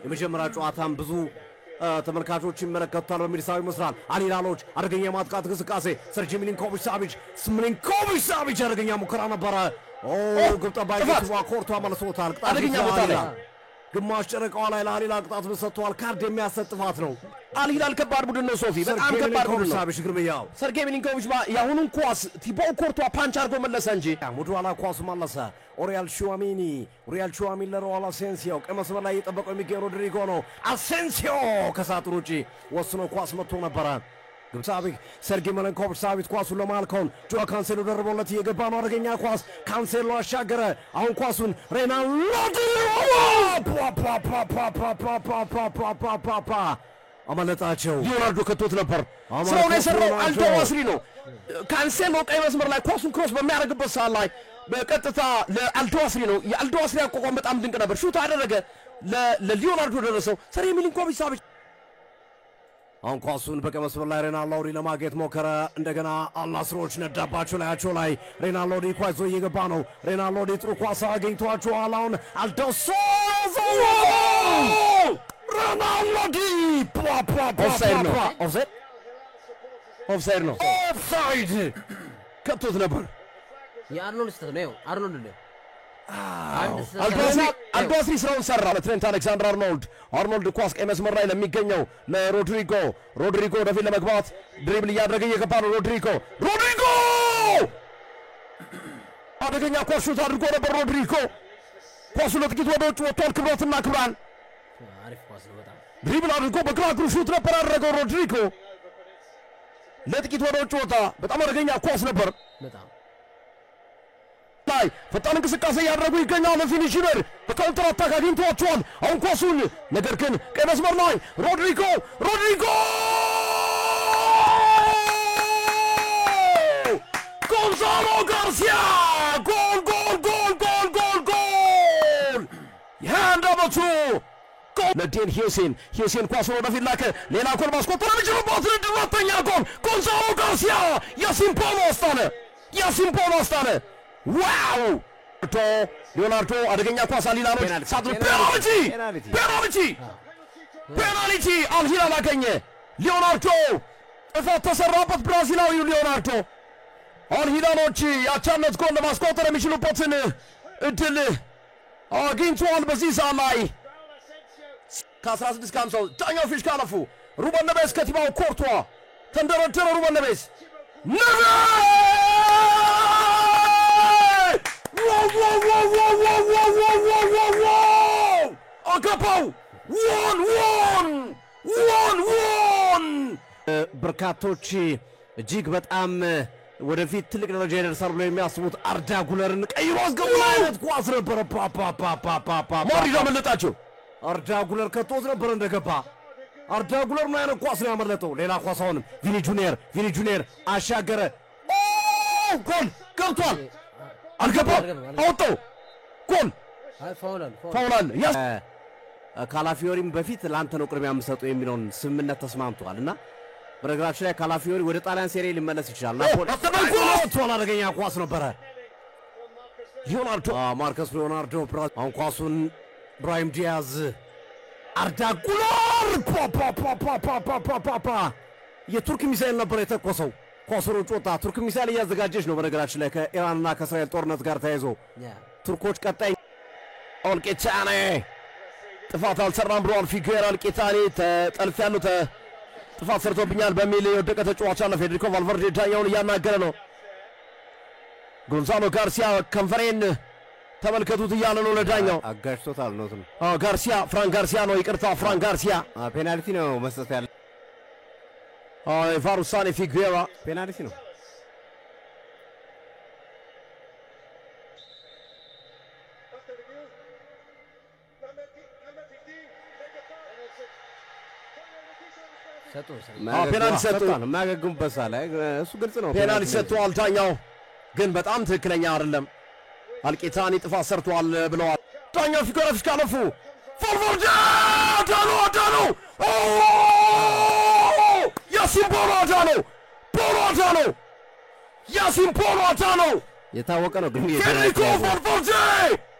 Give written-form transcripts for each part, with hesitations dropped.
የመጀመሪያ ጨዋታም ብዙ ተመልካቾች ይመለከቱታል በሚል ሳቢ መስራል አሊላሎች አደገኛ ማጥቃት እንቅስቃሴ ሰርጂ ሚሊንኮቪች ሳቪች አደገኛ ሙከራ ነበረ ግብ ጠባቂ ኮርቷ መልሶታል አደገኛ ቦታ ላይ ግማሽ ጨረቃው ላይ ለአሊላ ቅጣት ሰጥቷል ካርድ የሚያሰጥ ጥፋት ነው አልሂላል ከባድ ቡድን ነው ሶፊ በጣም ከባድ ቡድን ነው ሳቪች ግርምያው ሰርጌ ሚሊንኮቪች ያሁኑን ኳስ ቲቦው ኮርቷ ፓንች አድርጎ መለሰ እንጂ ሙድዋላ ኳሱ መለሰ ሪያል ሹዋሚኒ ለሮዋል አሴንሲዮ ቀይ መስመር ላይ እየጠበቀው የሚገኘው ሮድሪጎ ነው አሴንሲዮ ከሳጥን ውጪ ወስኖ ኳስ መጥቶ ነበረ ግብጻዊ ሰርጌ ሚሊንኮቪች ሳቪች ኳሱን ለማልኮን ጆ ካንሴሎ ደርቦለት እየገባ ነው አደገኛ ኳስ ካንሴሎ አሻገረ አሁን ኳሱን ሬናልዶ አመለጣቸው ሊዮናርዶ ከቶት ነበር ስራውን የሰራው አልዶዋስሪ ነው ካንሴሎ ቀይ መስመር ላይ ኳሱን ክሮስ በሚያደርግበት ሰዓት ላይ በቀጥታ ለአልዶዋስሪ ነው የአልዶዋስሪ አቋቋም በጣም ድንቅ ነበር ሹት አደረገ ለሊዮናርዶ ደረሰው ሰርጌ ሚሊንኮቪች ሳቪች አሁን ኳሱን በቀይ መስመር ላይ ሬናልዶ ለማግኘት ሞከረ እንደገና አልናስሮች ነዳባቸው ላያቸው ላይ ሬናልዶ ኳስ ይዞ እየገባ ነው ሬናልዶ ጥሩ ኳስ አግኝቷቸዋል አሁን አልዶሶ ሬናልዶ ኦፍሳይድ ነው ከቶት ነበር የአርኖልድ ስተት ነው አርኖልድ ነው አልዶዋስሪ ስራውን ሰራ ለትሬንት አሌክሳንደር አርኖልድ ኳስ ቀይ መስመር ላይ ለሚገኘው ለሮድሪጎ ወደፊት ለመግባት ድሪብል እያደረገ እየገባ ነው ሮድሪጎ አደገኛ ኳስ ሹት አድርጎ ነበር ሮድሪጎ ኳሱ ለጥቂት ወደ ውጭ ወጥቷል ክብረትና ክብራን አሪፍ ኳስ ነው በጣም ድሪብል አድርጎ በግራ እግሩ ሹት ነበር ያደረገው ሮድሪጎ ለጥቂት ወደ ውጭ ወጣ በጣም አደገኛ ኳስ ነበር በጣም ላይ ፈጣን እንቅስቃሴ ያደረጉ ይገኛሉ ፊኒሽር በካውንተር አታክ አግኝቷቸዋል አሁን ኳሱን ነገር ግን ቀይ መስመር ላይ ሮድሪጎ ጎንዛሎ ጋርሲያ ጎል ያንደበቱ ለዴን ሂውሴን ኳሱን ወደፊት ላከ ሌላ ጎል ማስቆጠር የሚችሉበት ሁለተኛ ጎል ጎንዛሎ ጋርሲያ ያሲምፖሎ አስታነ ዋው ሊዮናርዶ አደገኛ ኳስ አልሂላሎች ሳጥን ፔናልቲ አልሂላል አገኘ ሊዮናርዶ ጥፋት ተሰራበት ብራዚላዊው ሊዮናርዶ አልሂላሎች ያቻነት ጎል ለማስቆጠር የሚችሉበትን እድል አግኝተዋል በዚህ ሰዓት ላይ ከ16 ከ50 ዳኛው ፊሽካ አለፉ ሩበን ነቤስ ከቲባው ኮርቷ ተንደረደረ ሩበን ነቤስ አገባው ዋን በርካቶች እጅግ በጣም ወደፊት ትልቅ ደረጃ ይደርሳል ብለው የሚያስቡት አርዳ ጉለርን ቀይሮ አስገቡ አይነት ኳስ ነበር ማሪዳ መለጣቸው አርዳ ጉለር ከቶት ነበር እንደገባ አርዳ ጉለር ነው አይነት ኳስ ነው ያመለጠው ሌላ ኳስ አሁንም ቪኒ ጁኒየር አሻገረ ጎል ገብቷል አልገባም አውጣው ጎል ፋውላል ካላፊዮሪም በፊት ላንተ ነው ቅድሚያ የምሰጠው የሚለውን ስምምነት ተስማምቷልና በነገራችን ላይ ካላፊዮሪ ወደ ጣሊያን ሴሪ ሊመለስ ይችላል ናፖሊ አደገኛ ኳስ ነበረ ማርከስ ሊዮናርዶ አሁን ኳሱን ብራሂም ዲያዝ አርዳ ጉለር የቱርክ ሚሳኤል ነበር የተኮሰው ኳሱን ጮታ ቱርክ ሚሳኤል እያዘጋጀች ነው በነገራችን ላይ ከኢራንና ከእስራኤል ጦርነት ጋር ተያይዞ ቱርኮች ቀጣይ አልቄታኔ ጥፋት አልሰራም ብሏል ፊጉዌራ አልቄታኔ ተጠልፍ ያለው ጥፋት ሰርቶብኛል በሚል የወደቀ ተጫዋች አለ ፌዴሪኮ ቫልቨርዴ ዳኛውን እያናገረ ነው ጎንዛሎ ጋርሲያ ከንፈሬን ተመልከቱት እያለ ነው ለዳኛው አጋጭቶታል ነው ጋርሲያ ፍራንክ ጋርሲያ ነው ይቅርታ ፍራንክ ጋርሲያ ፔናልቲ ነው መስጠት ያለ ቫር ውሳኔ ፊጉዌራ ፔናልቲ ነው ፔናልቲ ሰጥቷል ማገግምበሳ ላይ እሱ ግልጽ ነው ፔናልቲ ሰጥቷል ዳኛው ግን በጣም ትክክለኛ አይደለም አልቄታኒ ጥፋት ሰርቷል ብለዋል ዳኛው ፊጉዌራ ፊሽካለፉ ቫልቨርዴ ዳኖ ያሲን ፖሎ አዳኖ የታወቀ ነው ግን ፌዴሪኮ ቫልቨርዴ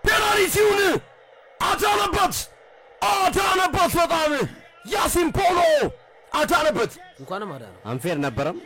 ፔናልቲውን አዳነበት በጣም ያሲን ፖሎ አዳነበት። እንኳንም አዳነው። አንፌር ነበረም